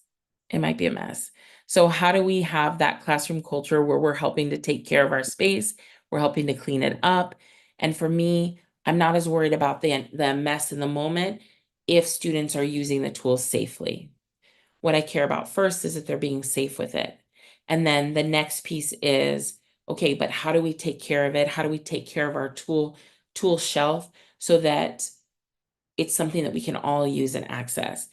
Speaker 1: It might be a mess. So how do we have that classroom culture where we're helping to take care of our space, we're helping to clean it up? And for me, I'm not as worried about the mess in the moment if students are using the tools safely. What I care about first is that they're being safe with it. And then the next piece is, okay, but how do we take care of it? How do we take care of our tool shelf so that it's something that we can all use and access?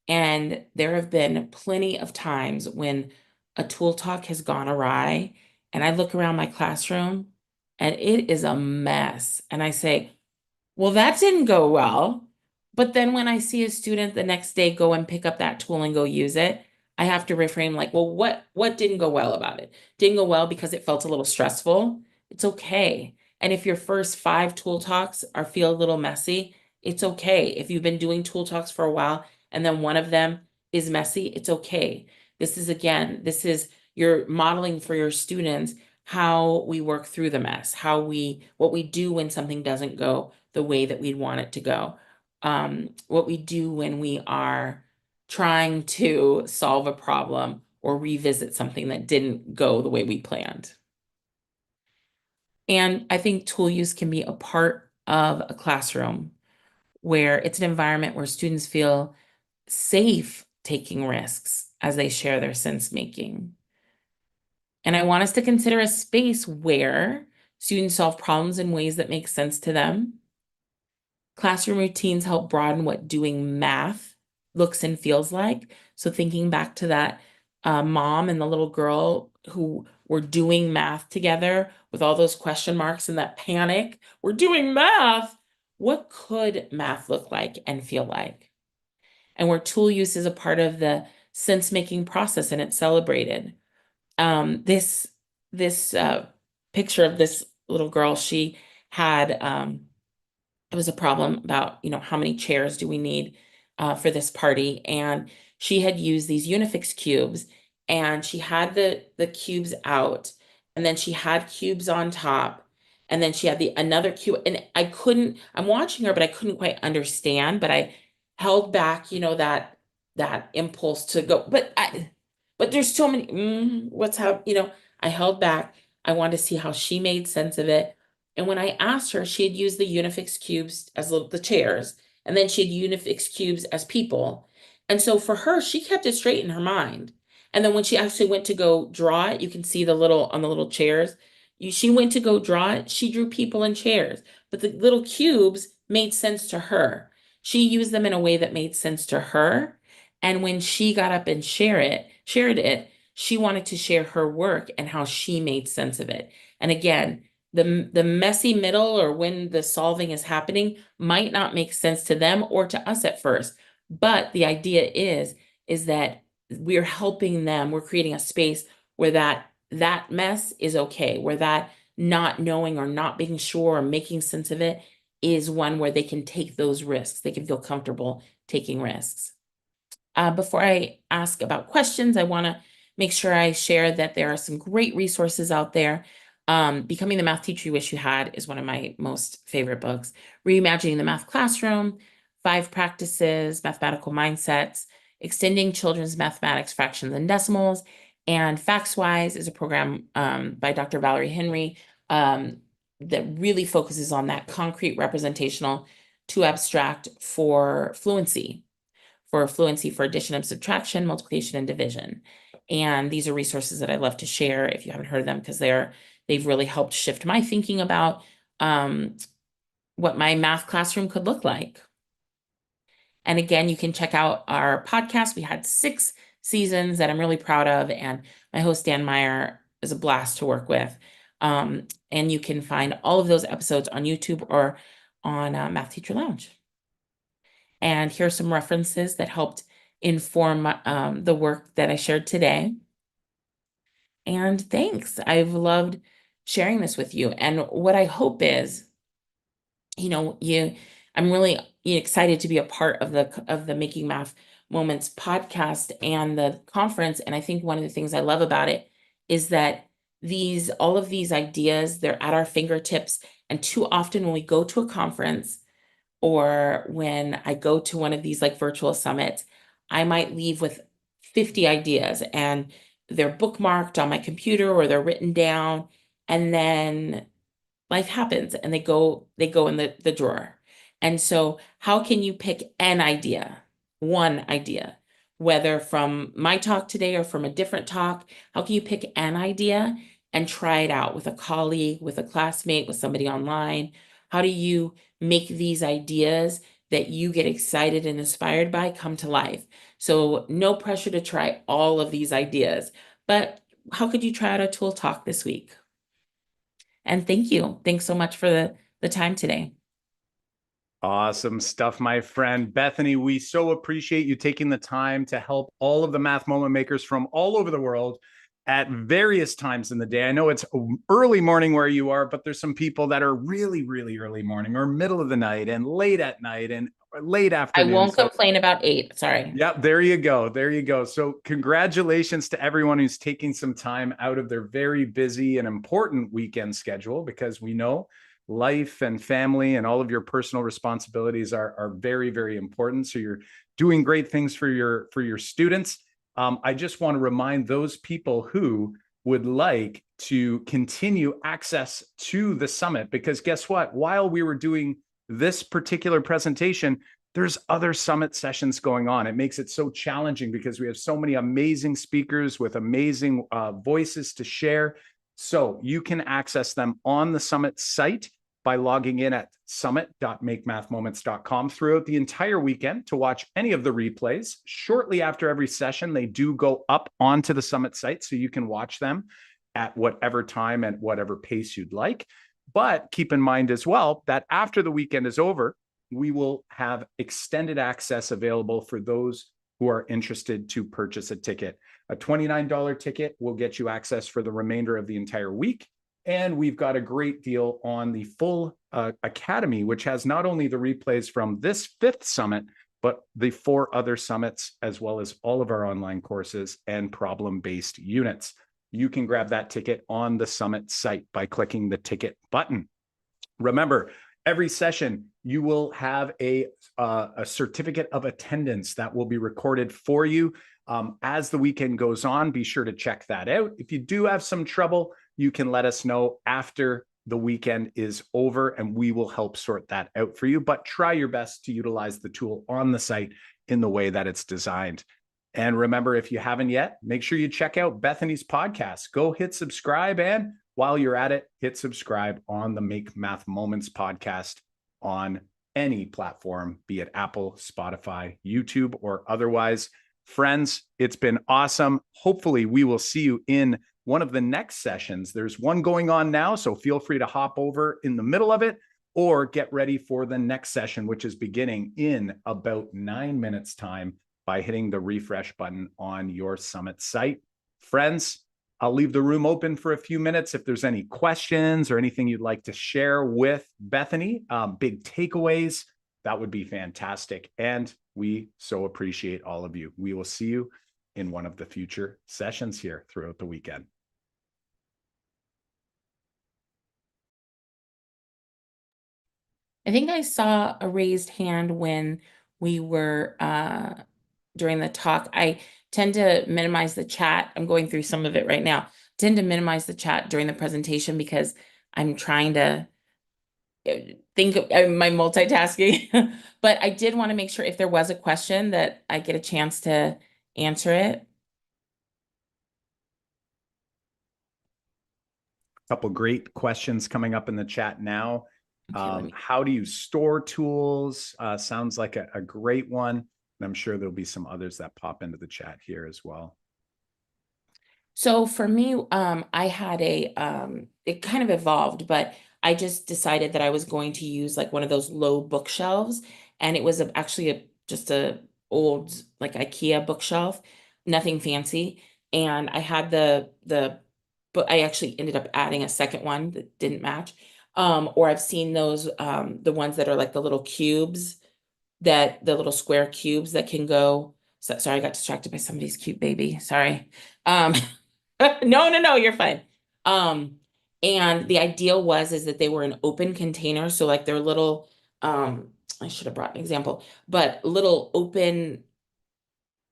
Speaker 1: And there have been plenty of times when a tool talk has gone awry and I look around my classroom and it is a mess. And I say, well, that didn't go well. But then when I see a student the next day go and pick up that tool and go use it, I have to reframe like, well, what didn't go well about it? Didn't go well because it felt a little stressful. It's okay. And if your first 5 tool talks feel a little messy, it's okay. If you've been doing tool talks for a while and then one of them is messy, it's okay. This is you're modeling for your students how we work through the mess, what we do when something doesn't go the way that we'd want it to go. What we do when we are trying to solve a problem or revisit something that didn't go the way we planned. And I think tool use can be a part of a classroom where it's an environment where students feel safe taking risks as they share their sense making. And I want us to consider a space where students solve problems in ways that make sense to them. Classroom routines help broaden what doing math looks and feels like. So, thinking back to that mom and the little girl who were doing math together with all those question marks and that panic, we're doing math. What could math look like and feel like? And where tool use is a part of the sense making process and it's celebrated. This picture of this little girl, she had it was a problem about, how many chairs do we need for this party? And she had used these Unifix cubes and she had the cubes out and then she had cubes on top and then she had the another cube and I'm watching her, but I couldn't quite understand, but I held back, that impulse to go, but there's so many, what's how, I held back. I wanted to see how she made sense of it. And when I asked her, she had used the Unifix cubes as the chairs, and then she had Unifix cubes as people. And so for her, she kept it straight in her mind. And then when she actually went to go draw it, you can see the little on the little chairs. She went to go draw it, she drew people and chairs, but the little cubes made sense to her. She used them in a way that made sense to her. And when she got up and shared it, she wanted to share her work and how she made sense of it. And again, the messy middle or when the solving is happening might not make sense to them or to us at first. But the idea is that we're helping them, we're creating a space where that mess is okay, where that not knowing or not being sure or making sense of it is one where they can take those risks. They can feel comfortable taking risks. Before I ask about questions, I want to make sure I share that there are some great resources out there. Becoming the Math Teacher You Wish You Had is one of my most favorite books. Reimagining the Math Classroom, 5 Practices, Mathematical Mindsets, Extending Children's Mathematics, Fractions and Decimals, and FactsWise is a program by Dr. Valerie Henry that really focuses on that concrete representational to abstract for fluency for addition and subtraction, multiplication and division. And these are resources that I love to share if you haven't heard of them because they've really helped shift my thinking about what my math classroom could look like. And again, you can check out our podcast. We had 6 seasons that I'm really proud of, and my host Dan Meyer is a blast to work with. And you can find all of those episodes on YouTube or on Math Teacher Lounge. And here's some references that helped inform the work that I shared today. And thanks. I've loved sharing this with you. And what I hope is, I'm really excited to be a part of the Making Math Moments podcast and the conference. And I think one of the things I love about it is that all of these ideas, they're at our fingertips. And too often when we go to a conference, or when I go to one of these like virtual summits, I might leave with 50 ideas and they're bookmarked on my computer or they're written down. And then life happens and they go in the drawer. And so how can you pick one idea, whether from my talk today or from a different talk? How can you pick an idea and try it out with a colleague, with a classmate, with somebody online? How do you make these ideas that you get excited and inspired by come to life? So no pressure to try all of these ideas, but how could you try out a tool talk this week? And thank you. Thanks so much for the time today.
Speaker 2: Awesome stuff, my friend. Bethany, we so appreciate you taking the time to help all of the math moment makers from all over the world at various times in the day. I know it's early morning where you are, but there's some people that are really, really early morning or middle of the night and late at night and late
Speaker 1: I
Speaker 2: afternoon.
Speaker 1: won't
Speaker 2: So
Speaker 1: complain about 8. Sorry.
Speaker 2: yeah, there you go. There you go. So, congratulations to everyone who's taking some time out of their very busy and important weekend schedule because we know life and family and all of your personal responsibilities are very, very important. So, you're doing great things for your students. I just want to remind those people who would like to continue access to the summit, because guess what? While we were doing this particular presentation, there's other summit sessions going on. It makes it so challenging because we have so many amazing speakers with amazing voices to share. So you can access them on the summit site by logging in at summit.makemathmoments.com throughout the entire weekend to watch any of the replays. Shortly after every session, they do go up onto the summit site, so you can watch them at whatever time and whatever pace you'd like. But keep in mind as well that after the weekend is over, we will have extended access available for those who are interested to purchase a ticket. A $29 ticket will get you access for the remainder of the entire week. And we've got a great deal on the full academy, which has not only the replays from this 5th summit, but the 4 other summits, as well as all of our online courses and problem-based units. You can grab that ticket on the summit site by clicking the ticket button. Remember, every session you will have a certificate of attendance that will be recorded for you. As the weekend goes on, be sure to check that out. If you do have some trouble, you can let us know after the weekend is over and we will help sort that out for you. But try your best to utilize the tool on the site in the way that it's designed. And remember, if you haven't yet, make sure you check out Bethany's podcast. Go hit subscribe, and while you're at it, hit subscribe on the Make Math Moments podcast on any platform, be it Apple, Spotify, YouTube, or otherwise. Friends, it's been awesome. Hopefully, we will see you in one of the next sessions. There's one going on now, so feel free to hop over in the middle of it or get ready for the next session, which is beginning in about 9 minutes' time by hitting the refresh button on your summit site. Friends, I'll leave the room open for a few minutes. If there's any questions or anything you'd like to share with Bethany, big takeaways, that would be fantastic. And we so appreciate all of you. We will see you in one of the future sessions here throughout the weekend.
Speaker 1: I think I saw a raised hand when we were during the talk. I tend to minimize the chat. I'm going through some of it right now. Tend to minimize the chat during the presentation because I'm trying to think of my multitasking. But I did want to make sure if there was a question that I get a chance to answer it.
Speaker 2: A couple great questions coming up in the chat now.
Speaker 1: Okay,
Speaker 2: How do you store tools? Sounds like a great one. And I'm sure there'll be some others that pop into the chat here as well.
Speaker 1: So for me, I had it kind of evolved, but I just decided that I was going to use like one of those low bookshelves, and it was actually just a old like IKEA bookshelf, nothing fancy. And I had but I actually ended up adding a second one that didn't match. Or I've seen those, the ones that are like the little cubes, the little square cubes that can go. So, sorry, I got distracted by somebody's cute baby. Sorry. Um, no, you're fine. Um, and the ideal is that they were an open container. So like they're little, I should have brought an example, but little open,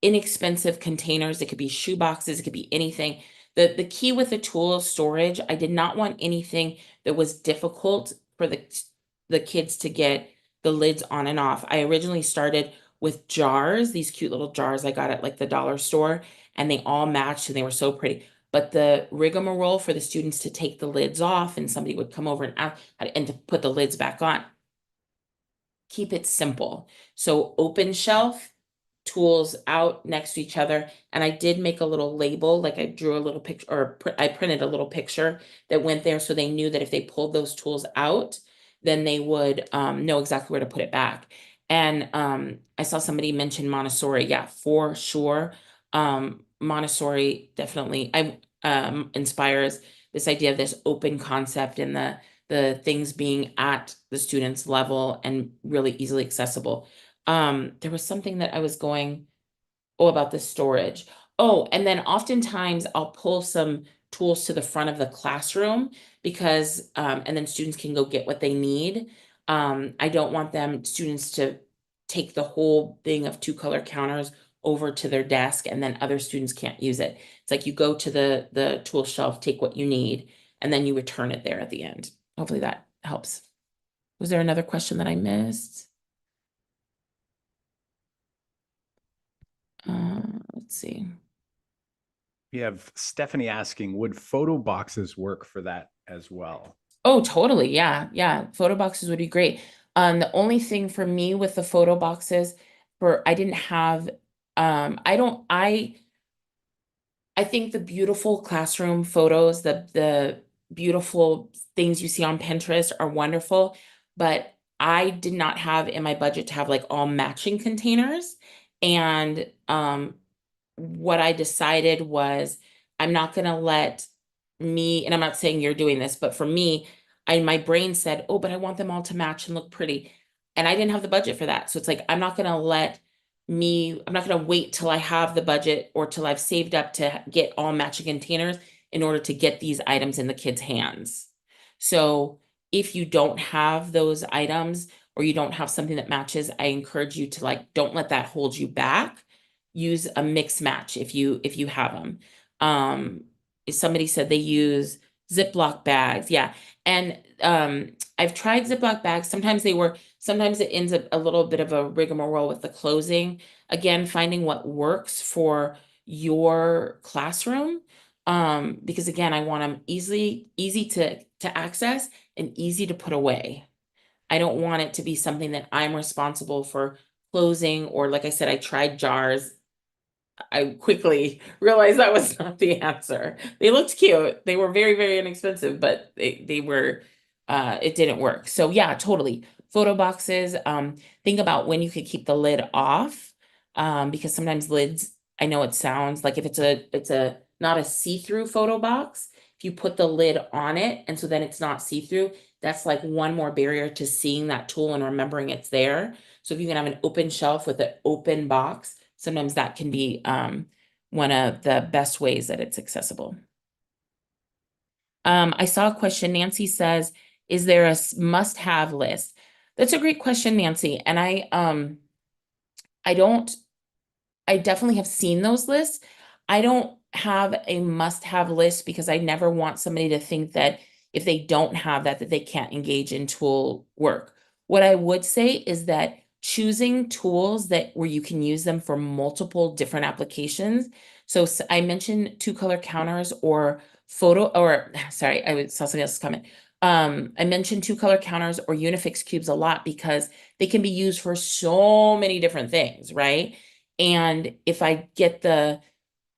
Speaker 1: inexpensive containers. It could be shoe boxes, it could be anything. The key with the tool storage, I did not want anything that was difficult for the kids to get the lids on and off. I originally started with jars, these cute little jars I got at like the dollar store, and they all matched and they were so pretty. But the rigmarole for the students to take the lids off and somebody would come over and ask, and to put the lids back on. Keep it simple. So open shelf, tools out next to each other. And I did make a little label, like I drew a little picture, or I printed a little picture that went there so they knew that if they pulled those tools out, then they would know exactly where to put it back. And I saw somebody mention Montessori. Yeah, for sure. Montessori definitely inspires this idea of this open concept and the things being at the student's level and really easily accessible. There was something that I was going, oh, about the storage. Oh, and then oftentimes I'll pull some tools to the front of the classroom because, and then students can go get what they need. I don't want students to take the whole thing of 2 color counters over to their desk and then other students can't use it. It's like you go to the tool shelf, take what you need, and then you return it there at the end. Hopefully that helps. Was there another question that I missed? Let's see.
Speaker 2: We have Stephanie asking, would photo boxes work for that as well?
Speaker 1: Oh, totally. Yeah. Yeah. Photo boxes would be great. The only thing for me with the photo boxes I didn't have, I don't, I think the beautiful classroom photos, the beautiful things you see on Pinterest are wonderful, but I did not have in my budget to have like all matching containers. And what I decided was I'm not going to let me, and I'm not saying you're doing this, but for me, my brain said, oh, but I want them all to match and look pretty. And I didn't have the budget for that. So it's like, I'm not going to wait till I have the budget or till I've saved up to get all matching containers in order to get these items in the kids' hands. So if you don't have those items or you don't have something that matches, I encourage you to like, don't let that hold you back. Use a mix match if you have them. Um, Somebody said they use Ziploc bags. Yeah. And I've tried Ziploc bags. Sometimes it ends up a little bit of a rigmarole with the closing. Again, finding what works for your classroom. Because again, I want them easy to access and easy to put away. I don't want it to be something that I'm responsible for closing, or like I said, I tried jars. I quickly realized that was not the answer. They looked cute. They were very, very inexpensive, but they were it didn't work. So yeah, totally. Photo boxes. Think about when you could keep the lid off. Because sometimes lids, I know it sounds like if it's a not a see-through photo box, if you put the lid on it and so then it's not see-through, that's like one more barrier to seeing that tool and remembering it's there. So if you can have an open shelf with an open box, sometimes that can be one of the best ways that it's accessible. I saw a question. Nancy says, is there a must-have list? That's a great question, Nancy. And I don't I definitely have seen those lists. I don't have a must-have list because I never want somebody to think that if they don't have that they can't engage in tool work. What I would say is that choosing tools that where you can use them for multiple different applications. So I mentioned two color counters or sorry, I saw somebody else's comment. I mentioned two color counters or Unifix cubes a lot because they can be used for so many different things, right? And if I get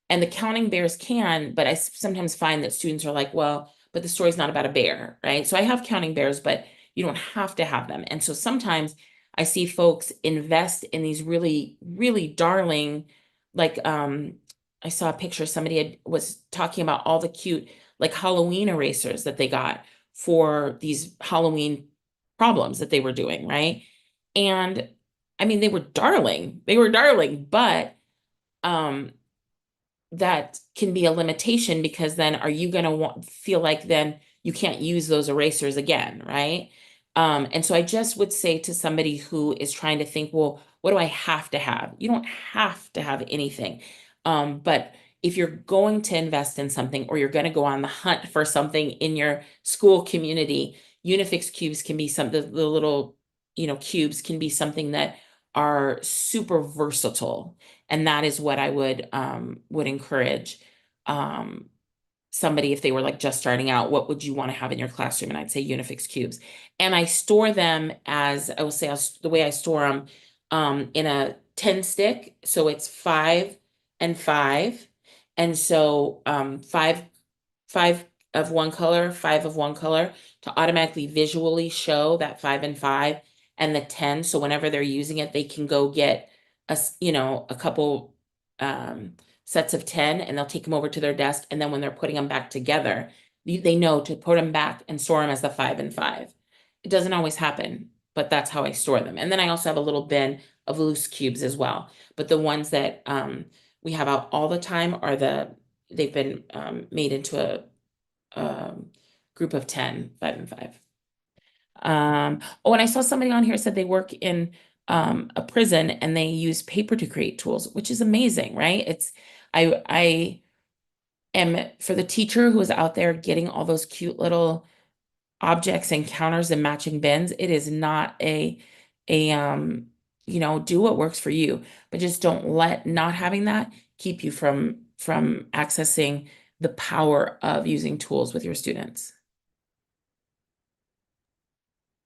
Speaker 1: and the counting bears can, but I sometimes find that students are like, well, but the story's not about a bear, right? So I have counting bears, but you don't have to have them. And so sometimes I see folks invest in these really, really darling, like, I saw a picture, was talking about all the cute, like Halloween erasers that they got for these Halloween problems that they were doing, right? And I mean, they were darling. They were darling, but um that can be a limitation because then are you going to feel like then you can't use those erasers again, right? And so I just would say to somebody who is trying to think, well, what do I have to have? You don't have to have anything. But if you're going to invest in something or you're going to go on the hunt for something in your school community, Unifix cubes can be something, the little, cubes can be something that are super versatile. And that is what I would encourage um, somebody if they were like just starting out. What would you want to have in your classroom? And I'd say Unifix cubes. And I store them as I will say the way I store them in a 10 stick. So it's 5 and 5. And so five of one color, 5 of one color to automatically visually show that 5 and 5 and the 10. So whenever they're using it, they can go get a couple sets of 10 and they'll take them over to their desk. And then when they're putting them back together, they know to put them back and store them as the 5 and 5. It doesn't always happen, but that's how I store them. And then I also have a little bin of loose cubes as well. But the ones that we have out all the time are they've been made into a group of 10, 5 and 5. Oh, and I saw somebody on here said they work in a prison and they use paper to create tools, which is amazing, right? I am for the teacher who is out there getting all those cute little objects and counters and matching bins. It is not a do what works for you, but just don't let not having that keep you from accessing the power of using tools with your students.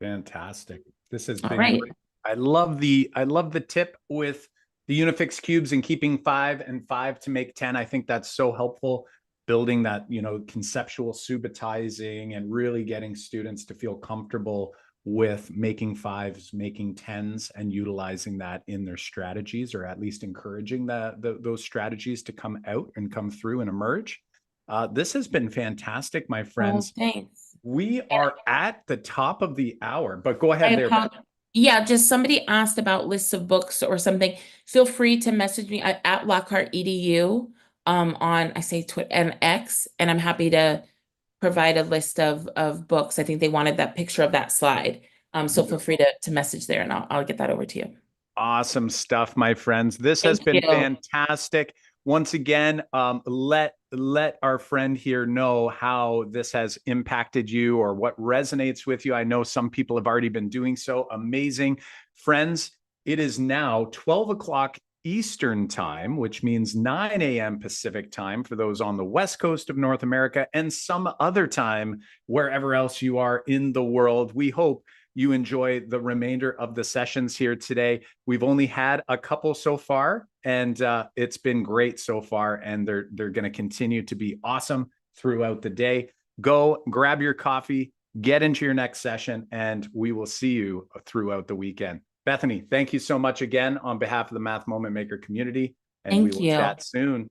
Speaker 2: Fantastic. This has
Speaker 1: All
Speaker 2: been
Speaker 1: right.
Speaker 2: great. I love the tip with the Unifix cubes and keeping 5 and 5 to make 10. I think that's so helpful, building that, conceptual subitizing and really getting students to feel comfortable with making 5s, making 10s, and utilizing that in their strategies, or at least encouraging those strategies to come out and come through and emerge. This has been fantastic, my
Speaker 1: Well,
Speaker 2: friends.
Speaker 1: thanks.
Speaker 2: We are at the top of the hour, but go
Speaker 1: I
Speaker 2: ahead there, Beth.
Speaker 1: apologize. Yeah, just somebody asked about lists of books or something. Feel free to message me at Lockhart EDU on I say Twitter and X, and I'm happy to provide a list of books. I think they wanted that picture of that slide. So feel free
Speaker 2: Beautiful.
Speaker 1: to message there and I'll get that over to you.
Speaker 2: Awesome stuff, my friends. This has
Speaker 1: Thank
Speaker 2: been
Speaker 1: you.
Speaker 2: fantastic. Once again, let our friend here know how this has impacted you or what resonates with you. I know some people have already been doing so. Amazing. Friends, it is now 12 o'clock Eastern time, which means 9 a.m. Pacific time for those on the West Coast of North America, and some other time wherever else you are in the world. We hope you enjoy the remainder of the sessions here today. We've only had a couple so far, and it's been great so far, and they're going to continue to be awesome throughout the day. Go grab your coffee, get into your next session, and we will see you throughout the weekend. Bethany, thank you so much again on behalf of the Math Moment Maker community, and we
Speaker 1: Thank
Speaker 2: will
Speaker 1: you.
Speaker 2: chat soon.